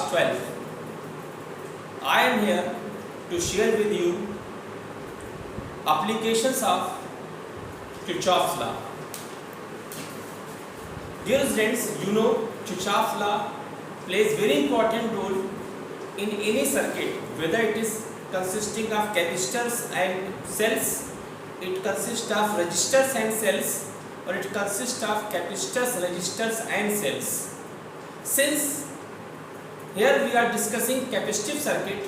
class 12. I am here to share with you applications of Kirchhoff's law. Dear students, you know Kirchhoff's law plays very important role in any circuit, whether it is consisting of capacitors and cells, it consists of resistors and cells, or it consists of capacitors, resistors and cells. Since here we are discussing capacitive circuit,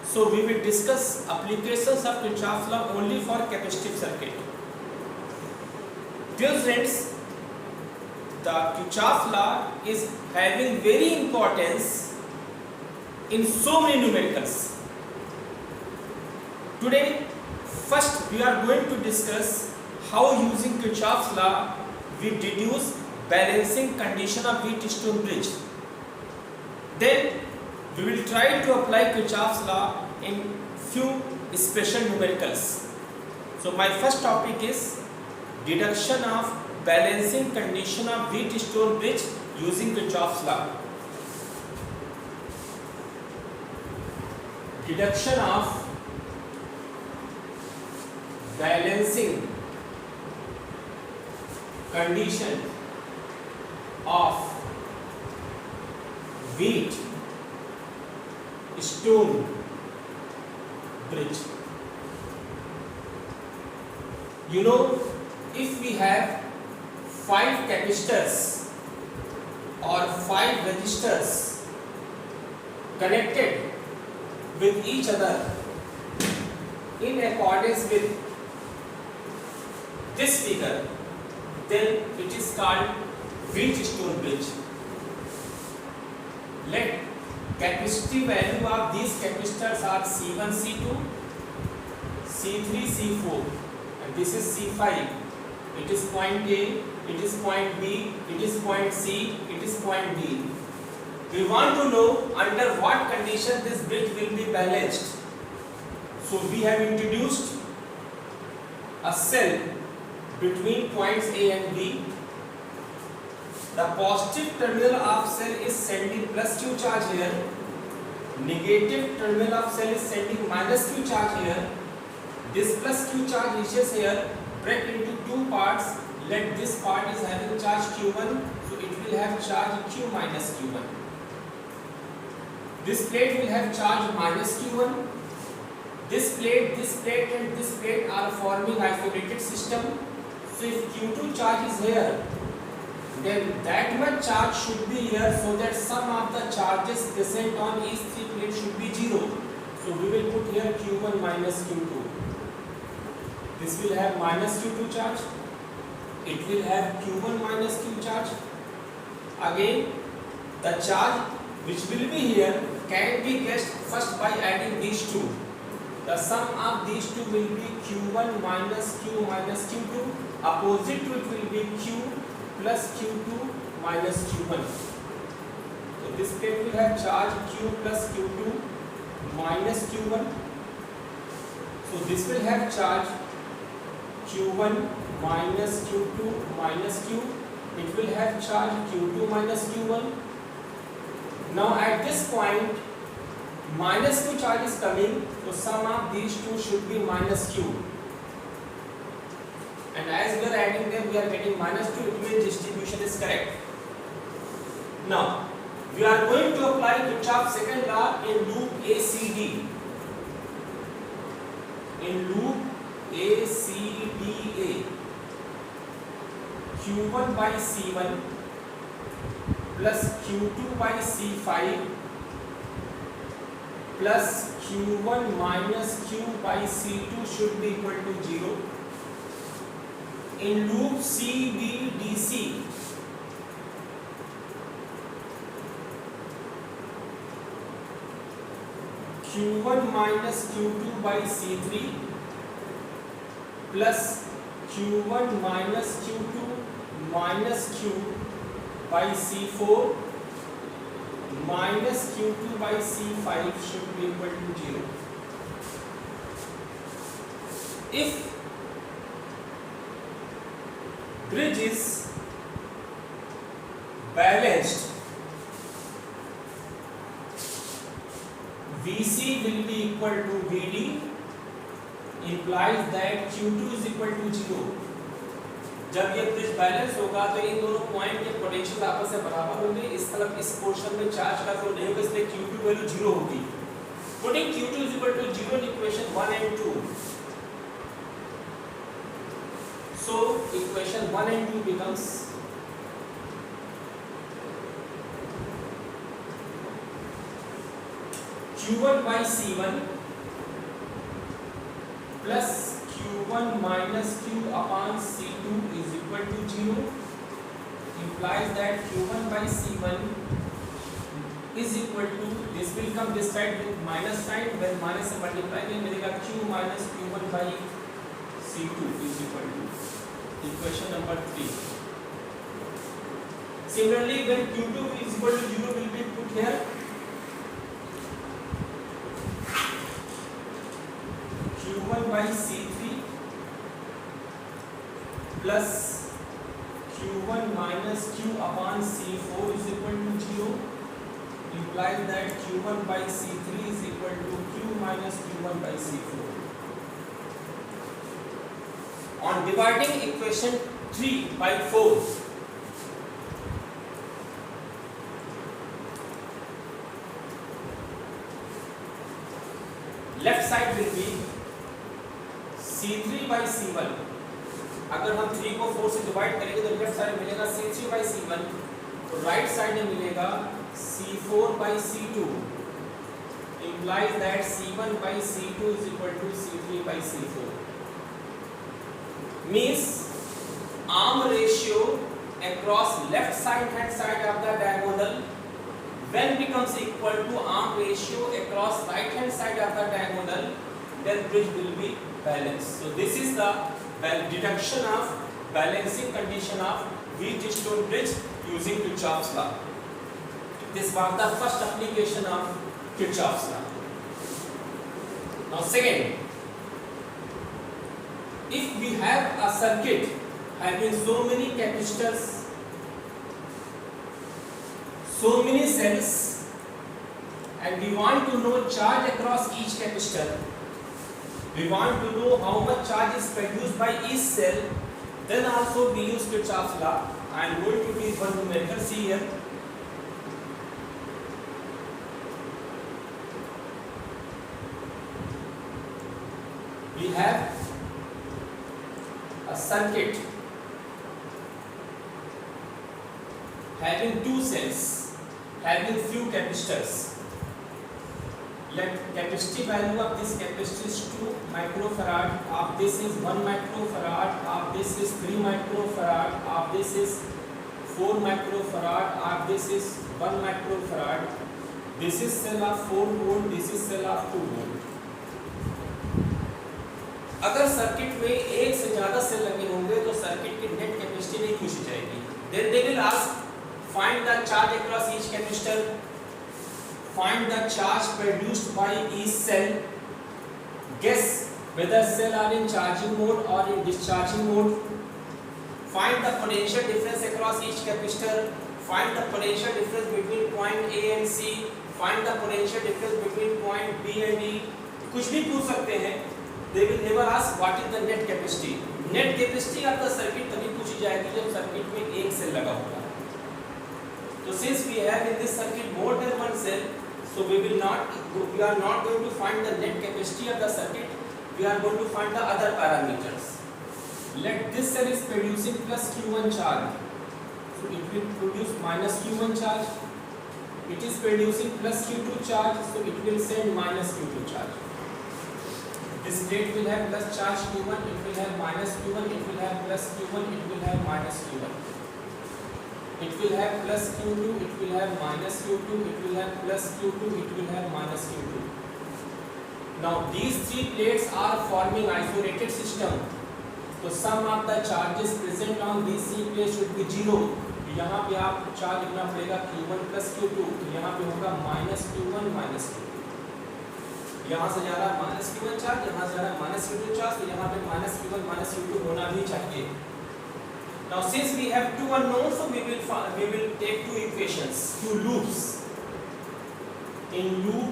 so we will discuss applications of Kirchhoff's law only for capacitive circuit. Dear friends, the Kirchhoff's law is having very importance in so many numericals. Today, first we are going to discuss how using Kirchhoff's law we deduce balancing condition of Wheatstone bridge. Then we will try to apply Kirchhoff's law in few special numericals. So my first topic is deduction of balancing condition of Wheatstone bridge using Kirchhoff's law. Deduction of balancing condition of Wheatstone bridge. You know, if we have 5 capacitors or 5 resistors connected with each other in accordance with this figure, then it is called Wheatstone bridge. Let capacity value of these capacitors are C1, C2, C3, C4, and this is C5. It is point A, it is point B, it is point C, it is point D. We want to know under what condition this bridge will be balanced. So we have introduced a cell between points A and B. The positive terminal of cell is sending plus Q charge here. Negative terminal of cell is sending minus Q charge here. This plus Q charge reaches here, break into two parts. Let this part is having charge Q1, so it will have charge Q minus Q1. This plate will have charge minus Q1. This plate and this plate are forming isolated system. So if Q2 charge is here, then that much charge should be here, so that sum of the charges present on each 3 plates should be 0. So we will put here Q1 minus Q2. This will have minus Q2 charge. It will have Q1 minus Q charge. Again, the charge which will be here can be guessed first by adding these two. The sum of these two will be Q1 minus Q minus Q2. Opposite to it will be Q plus Q2 minus Q1. So this plate will have charge Q plus Q2 minus Q1. So this will have charge Q1 minus Q2 minus Q. It will have charge Q2 minus Q1. Now at this point, minus Q charge is coming, so sum of these two should be minus Q. And as we are adding them, we are getting minus 2, it means distribution is correct. Now, we are going to apply Kirchhoff's second law in loop ACD. In loop ACDA, Q1 by C1 plus Q2 by C5 plus Q1 minus Q by C2 should be equal to 0. In loop CBDC, Q1 minus Q2 by C3 plus Q1 minus Q2 minus Q by C4 minus Q2 by C5 should be equal to 0. If bridge is balanced will be equal to VD implies that Q2 is equal to 0. जब ये bridge balance होगा तो इन दोनों point के potential आपस में बराबर होंगे, इस तरफ इस पोर्शन में चार्ज का फ्लो नहीं होगा, इसलिए Q2 वैल्यू 0 होगी. Putting Q2 is equal to 0 in equation 1 and 2. So equation 1 and 2 becomes Q1 by C1 plus Q1 minus Q upon C2 is equal to 0, implies that Q1 by C1 is equal to, this will come this side with minus sign, when minus से multiply करेंगे मिलेगा Q minus Q1 by C2 is equal to equation number 3. Similarly, when Q2 is equal to 0 will be put here. Q1 by C3 plus Q1 minus Q upon C4 is equal to 0, implies that Q1 by C3 is equal to Q minus Q1 by C4. On dividing equation 3 by 4, left side will be C3 by C1. अगर हम 3 को 4 से divide करेंगे तो left side मिलेगा C3 by C1, तो right side में मिलेगा C4 by C2, implies that C1 by C2 is equal to C3 by C4. Means arm ratio across left hand side of the diagonal when becomes equal to arm ratio across right hand side of the diagonal, then bridge will be balanced. So this is the deduction of balancing condition of Wheatstone bridge using Kirchhoff's law. This was the first application of Kirchhoff's law. Now second, if we have a circuit having so many capacitors, so many cells, and we want to know charge across each capacitor, we want to know how much charge is produced by each cell, then also we use Kirchhoff's law. I am going to do one numerical. See here. We have a circuit having two cells, having few capacitors. Let capacity value of this capacitor is 2 microfarad, of this is 1 microfarad, of this is 3 microfarad, of this is 4 microfarad, of this is 1 microfarad. This is cell of 4 volt, this is cell of 2 volt. अगर circuit में एक से ज्यादा cell लगे होंगे तो circuit की net capacity नहीं पूछी जाएगी. Then they will ask, find the charge across each capacitor, find the charge produced by each cell, guess whether cell are in charging mode or in discharging mode, find the potential difference across each capacitor, find the potential difference between point A and C, find the potential difference between point B and E. कुछ भी पूछ सकते हैं. They will never ask what is the net capacity. Net capacity of the circuit तभी पूछी जाएगी जब circuit में एक सेल लगा होगा. So since we have in this circuit more than one cell, so we are not going to find the net capacity of the circuit. We are going to find the other parameters. Let this cell is producing plus Q1 charge, so it will produce minus Q1 charge. It is producing plus Q2 charge, so it will send minus Q2 charge. This plate will have plus charge Q1, it will have minus Q1, it will have plus Q1, it will have minus Q1. It will have plus Q2, it will have minus Q2, it will have plus Q2, it will have minus Q2. Now these three plates are forming isolated system. So sum of the charges present on these three plates should be 0. यहाँ पे आप charge लिखना पड़ेगा Q1 plus Q2, तो यहाँ पे होगा minus Q1 minus Q2. यहाँ से जा रहा है minus Q1 चार्ज, यहाँ से जा रहा है minus Q2 चार्ज, तो यहाँ पे minus Q1 minus Q2 होना भी चाहिए. Now since we have two unknowns, so we will take two equations, two loops. In loop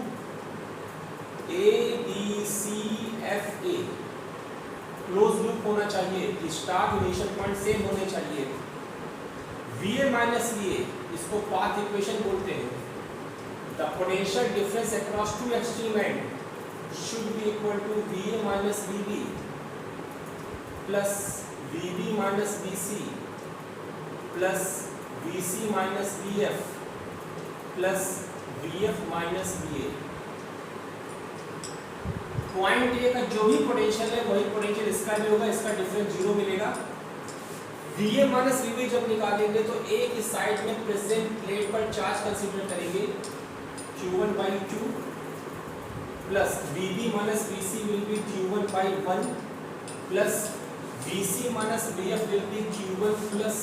A B C F A close loop होना चाहिए कि स्टार्ट इनिशियल पॉइंट सेम होने चाहिए। V A minus V A इसको path equation बोलते हैं। The potential difference across two extreme end should be equal to VA minus VB plus VB minus VC plus VC minus VF plus VF minus VA। Point A का जो भी potential है वही potential इसका भी होगा, इसका डिफरेंस 0 मिलेगा। VA माइनस VB जब निकालेंगे तो ए की साइड में प्रेजेंट प्लेट पर चार्ज कंसीडर करेंगे Q1 by 2 plus VB minus VC will be Q1 by 1 plus VC minus VF will be Q1 plus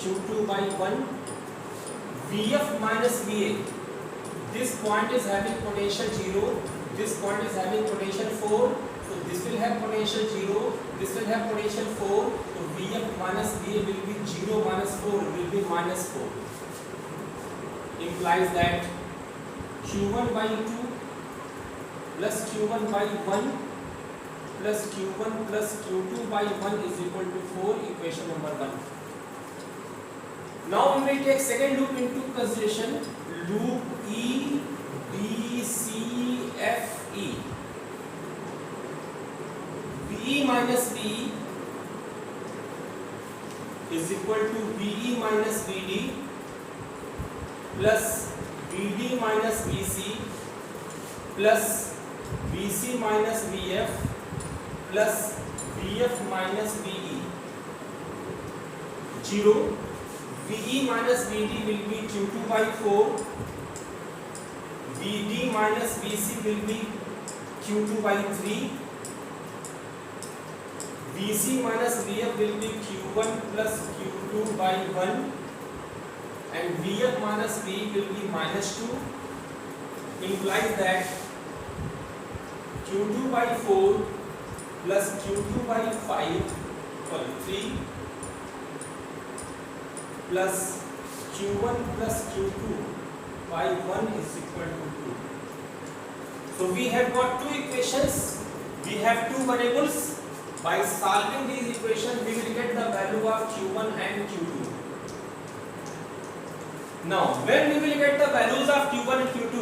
Q2 by 1 VF minus VA। This point is having potential 0, this point is having potential 4, so this will have potential 0, this will have potential 4, so VF minus VA will be 0 minus 4 will be minus 4, implies that Q1 by 2 plus Q1 by 1 plus Q1 plus Q2 by 1 is equal to 4, equation number 1. Now we will take second loop into consideration, loop E B C F E। VE minus VE is equal to VE minus VD plus VD minus VC plus VC minus VF plus VF minus VE। 0 VE minus VD will be Q2 by 4, VD minus VC will be Q2 by 3, VC minus VF will be Q1 plus Q2 by 1 and VF minus VE will be minus 2, implies that Q2 by 4 plus Q2 by 5 equal 3 plus Q1 plus Q2 by 1 is equal to 2. So we have got two equations, we have two variables. By solving these equations we will get the value of Q1 and Q2. Now when we will get the values of Q1 and Q2,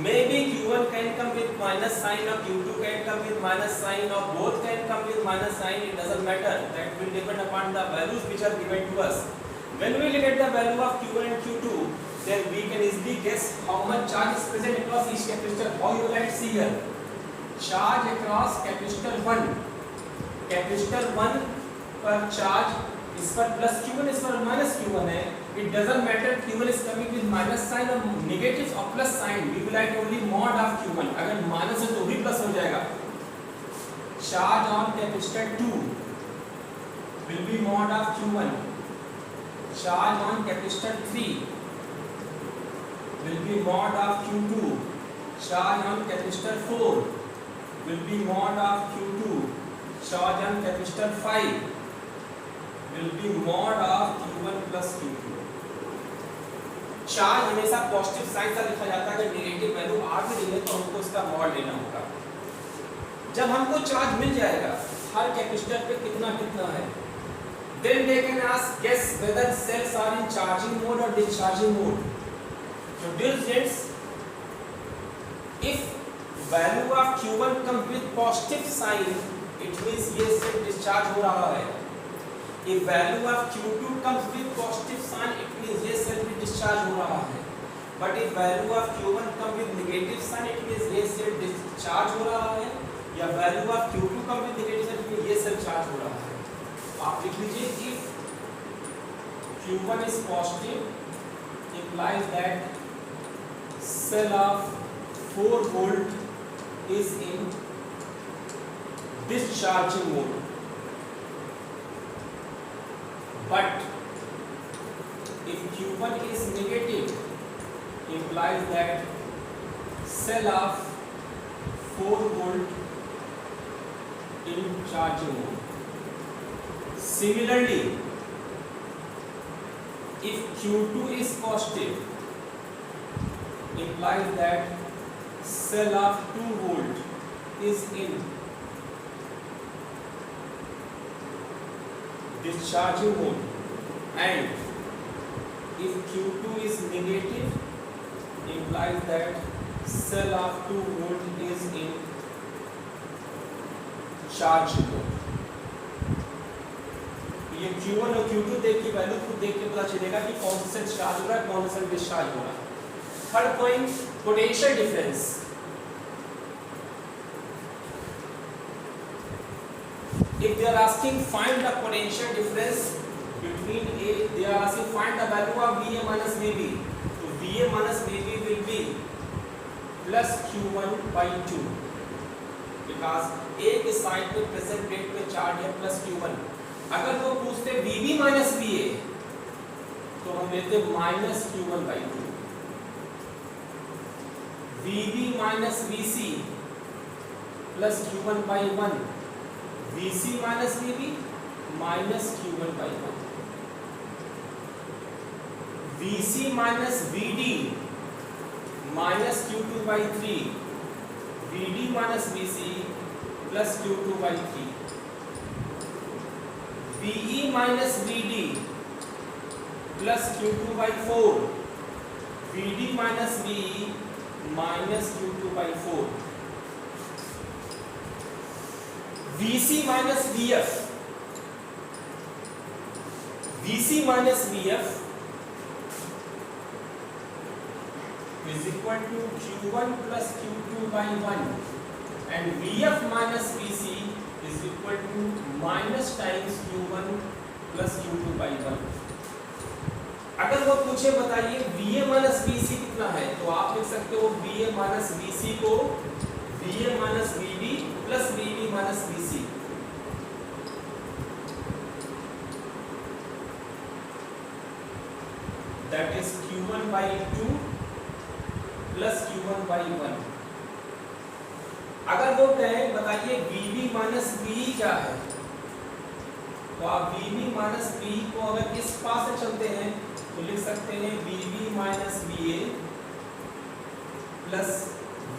maybe Q1 can come with minus sign or Q2 can come with minus sign or both can come with minus sign, it doesn't matter, that will depend upon the values which are given to us. When we will get the value of Q1 and Q2, then we can easily guess how much charge is present across each capacitor। How you write, see here, charge across capacitor 1, capacitor 1 पर charge इस पर plus Q1 इस पर minus Q1 है, it doesn't matter Q1 is coming with minus sign or negative or plus sign, we will write only mod of Q1, अगर minus है तो भी प्लस हो जाएगा। charge on capacitor 2 will be mod of Q1, charge on capacitor 3 will be mod of Q2, charge on capacitor 4 will be mod of Q2, charge on capacitor 5 will be mod of Q1 plus Q2। Charge हमेशा positive sign से लिखा जाता है, अगर negative value आ भी रही है तो हमको उसका मॉड लेना होगा। जब हमको चार्ज मिल जाएगा हर कैपेसिटर पे कितना कितना है, then they can ask guess whether cells are in charging mode or discharging mode। So dear students, if value of Q1 comes with positive sign, it means ये सेल डिस्चार्ज हो रहा है। If value of Q2 comes with positive sign, it means ये cell भी discharge हो रहा है। But if value of Q1 comes with negative sign, it means ये सेल डिस्चार्ज हो रहा है, या value of Q2 comes with negative sign, it means ये सेल चार्ज हो रहा है। आप लिख लीजिए, if Q1 is positive, implies that cell of 4 volt is in discharging mode। But if Q1 is negative, implies that cell of 4 volt in charging mode। Similarly, if Q2 is positive, implies that cell of 2 volt is in discharging mode and if Q2 is negative implies that cell of 2 volt is in charge mode. ये Q1 और Q2 देख के value खुद देख के पता चलेगा कि कौन सा सेल चार्ज हो रहा है, कौन सा सेल डिस्चार्ज हो रहा है. Third point, potential difference. If they are asking find the potential difference between they are asking find the value of VA minus VB. So VA minus VB will be plus Q1 by 2 because A के side में present plate में charge है plus Q1. अगर वो पूछते VB minus VA तो हम लेते minus Q1 by 2. VB minus VC plus Q1 by 1. VC minus VB minus Q1 by 1. VC minus VD minus Q2 by 3. VD minus VC plus Q2 by 3. VE minus VD plus Q2 by 4. VD minus VE minus Q2 by 4. VC minus VF. VC minus VF is equal to Q1 plus Q2 by 1 and VF minus VC is equal to minus times Q1 plus Q2 by 1. अगर वो पूछे बताइए VA minus VC कितना है तो आप लिख सकते हो VA minus VC को VA minus VB plus VB minus VC. That is Q1 by 2 plus Q1 by 1. अगर वो कहें बताइए VB minus VE क्या है तो आप VB minus VE को अगर इस पास से चलते हैं तो लिख सकते हैं VB minus VA plus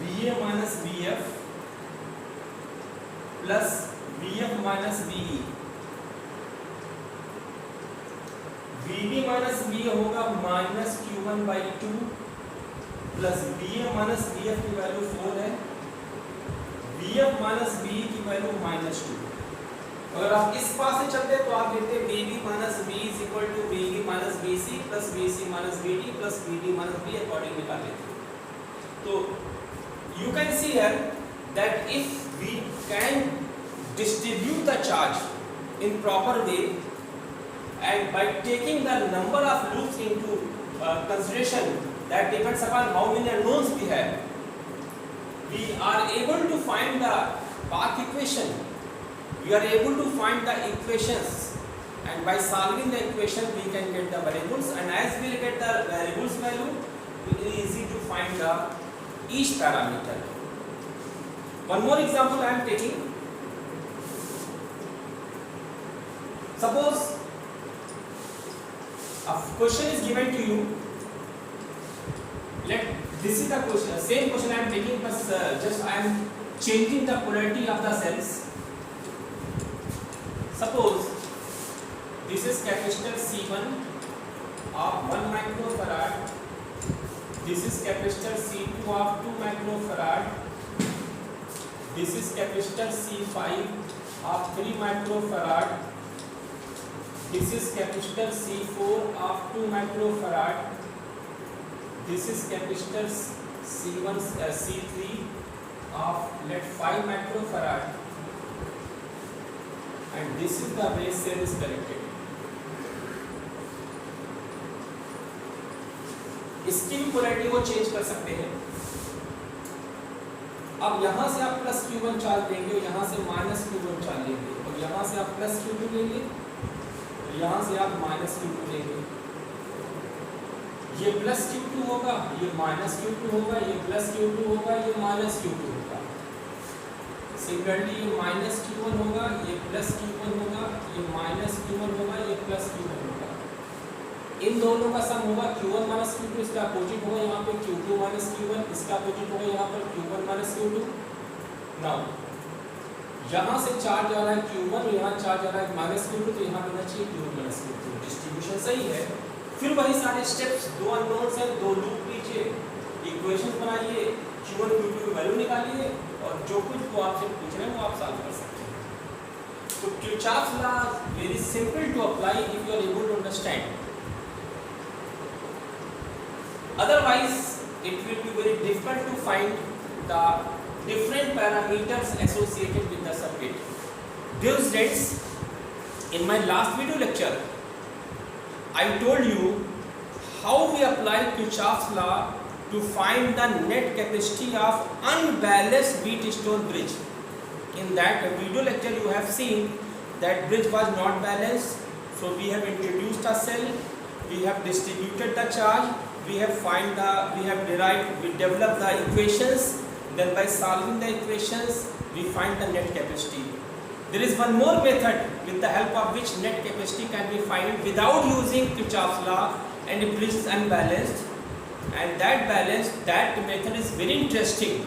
VA minus VF plus VF minus VE. VB minus VA होगा minus Q1 by 2 plus VA minus VF की वैल्यू 4 है, VF minus VE की वैल्यू minus 2. अगर आप इस पास से चलते तो आप लेते VB minus VE is equal to VB minus VC plus VC minus VD plus VD minus V according निकाल लेते. तो you can see here that if we can distribute the charge in proper way and by taking the number of loops into consideration, that depends upon how many unknowns we have, we are able to find the path equation, we are able to find the equations, and by solving the equation we can get the variables, and as we get the variables value it is easy to find the each parameter. One more example I am taking. Suppose a question is given to you. This is the question, same question I am taking, but just I am changing the polarity of the cells. Suppose this is capacitor C1 of 1 microfarad. This is capacitor C2 of 2 microfarad. This is capacitor C5 of 3 microfarad. This is capacitor C4 of 2 microfarad. This is capacitor C1 C3 of 5 microfarad. And this is the way cell is connected. इसकी भी polarity वो change कर सकते हैं. अब यहाँ से आप प्लस Q1 चार्ज देंगे और यहाँ से माइनस Q1 चार्ज लेंगे, और यहाँ से आप प्लस Q2 लेंगे, यहाँ से आप माइनस Q2 लेंगे. ये प्लस Q2 होगा, ये माइनस Q2 होगा, ये प्लस Q2 होगा, ये माइनस Q2 होगा. सिमिलरली ये माइनस Q1 होगा, ये प्लस Q1 होगा, ये माइनस Q1 होगा, ये प्लस Q1 होगा. इन दोनों का सम होगा Q1 माइनस Q2, इसका अपोजिट होगा यहाँ पे Q2 माइनस Q1, इसका अपोजिट होगा यहाँ पर Q1 माइनस Q2। नाउ यहाँ से चार्ज आ रहा है Q1 और यहाँ चार्ज आ रहा है माइनस Q2, तो यहाँ होना चाहिए Q1 माइनस Q2। डिस्ट्रीब्यूशन सही है। फिर वही सारे स्टेप्स, दो अननोन्स हैं, दो लूप लीजिए, इक्वेशन बनाइए, Q1 Q2 की वैल्यू निकालिए और जो कुछ वो आपसे पूछ रहे हैं वो आप सॉल्व कर सकते हैं। तो Kirchhoff's law very simple to apply if you are able to understand, otherwise it will be very difficult to find the different parameters associated with the circuit. Dear students, in my last video lecture I told you how we apply Kirchhoff's law to find the net capacity of unbalanced Wheatstone bridge. In that video lecture you have seen that bridge was not balanced, so we have introduced a cell, we have distributed the charge, we have developed the equations, then by solving the equations we find the net capacity. There is one more method with the help of which net capacity can be found without using Kirchhoff's law and the bridge is unbalanced, and that method is very interesting.